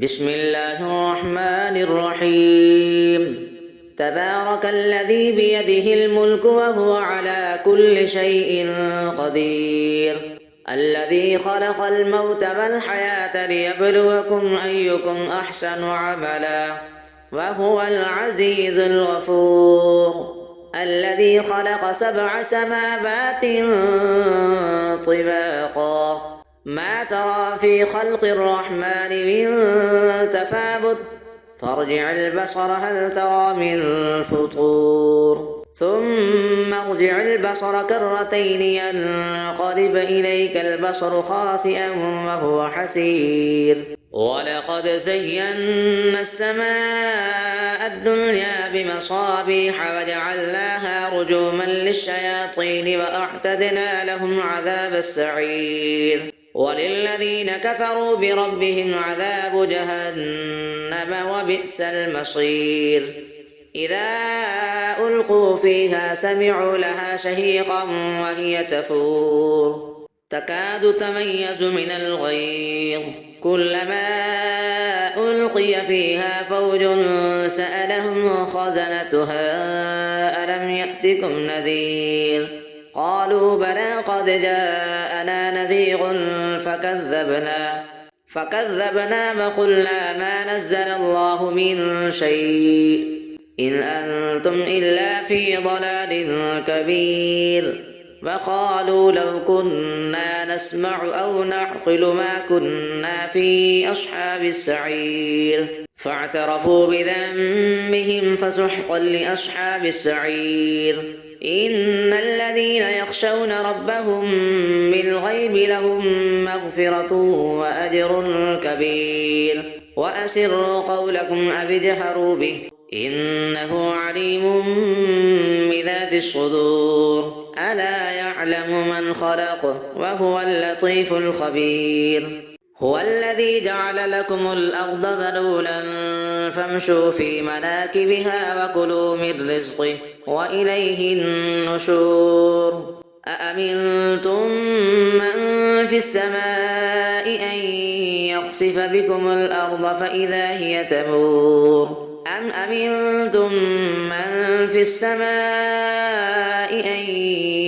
بسم الله الرحمن الرحيم. تبارك الذي بيده الملك وهو على كل شيء قدير، الذي خلق الموت والحياة ليبلوكم أيكم أحسن عملا، وهو العزيز الغفور، الذي خلق 7 سماوات طباقا، ما ترى في خلق الرحمن من تفاوت، فارجع البصر هل ترى من فطور، ثم ارجع البصر كرتين ينقلب إليك البصر خاسئا وهو حسير. ولقد زينا السماء الدنيا بمصابيح وجعلناها رجوما للشياطين وأعتدنا لهم عذاب السعير. وللذين كفروا بربهم عذاب جهنم وبئس المصير. إذا ألقوا فيها سمعوا لها شهيقا وهي تفور، تكاد تميز من الغيظ، كلما ألقي فيها فوج سألهم خزنتها ألم يأتكم نذير، قالوا بلى قد جاءنا نذير فكذبنا وقلنا ما نزل الله من شيء إن أنتم إلا في ضلال كبير. وقالوا لو كنا نسمع أو نعقل ما كنا في أصحاب السعير، فاعترفوا بذنبهم فسحقا لأصحاب السعير. إن الذين يخشون ربهم بالغيب لهم مغفرة وأجر كبير. وأسروا قولكم أو اجهروا به إنه عليم بذات الصدور. ألا يعلم من خلق وهو اللطيف الخبير. هو الذي جعل لكم الأرض ذلولا فامشوا في مناكبها وكلوا من رزقه وإليه النشور. أأمنتم من في السماء أن يخسف بكم الأرض فإذا هي تمور، أم أمنتم من في السماء أن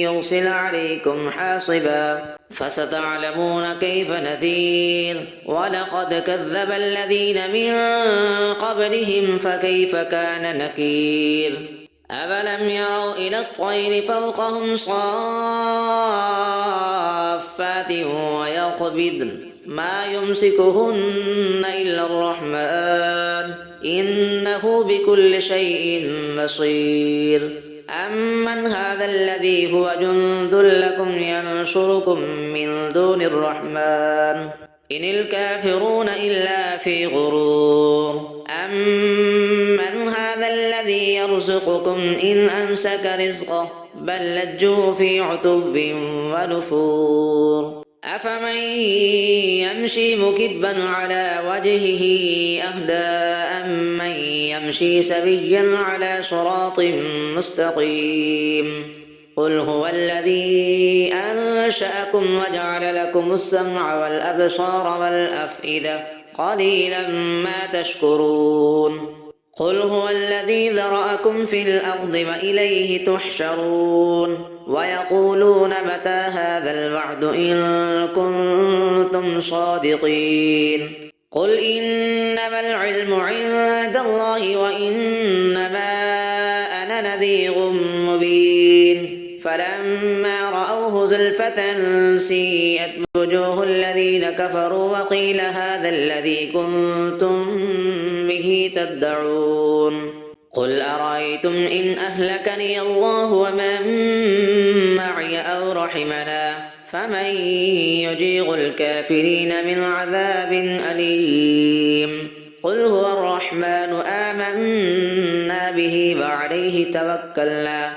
يرسل عليكم حاصبا، فستعلمون كيف نذير. ولقد كذب الذين من قبلهم فكيف كان نكير. أفلم يروا إلى الطير فوقهم صافات ويقبضن ما يمسكهن إلا الرحمن إنه بكل شيء بصير. أمن هذا الذي هو جند لكم ينصركم من دون الرحمن إن الكافرون إلا في غرور. أمن هذا الذي يرزقكم إن أمسك رزقه بل لجوا في عتب ونفور. أفمن يمشي مكبا على وجهه أهدى أمن يمشي سويا على صراط مستقيم. قل هو الذي أنشأكم وجعل لكم السمع والأبصار والأفئدة قليلا ما تشكرون. قل هو الذي ذرأكم في الأرض وإليه تحشرون. ويقولون متى هذا الوعد إن كنتم صادقين. قل إنما العلم عند الله وإنما أنا نذير مبين. فلما رأوه زلفة سيئت وجوه الذين كفروا وقيل هذا الذي كنتم به تدعون. قل أرأيتم إن أهلكني الله ومن معي أو رحمنا فمن يجير الكافرين من عذاب أليم. قل هو الرحمن آمنا به وعليه توكلنا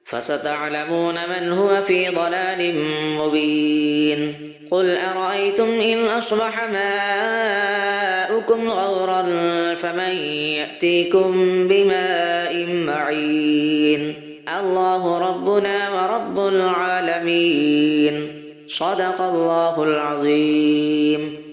فستعلمون من هو في ضلال مبين. قل أرأيتم إن أصبح ماؤكم غورا فمن يأتيكم بماء معين. الله ربنا ورب العالمين. صدق الله العظيم.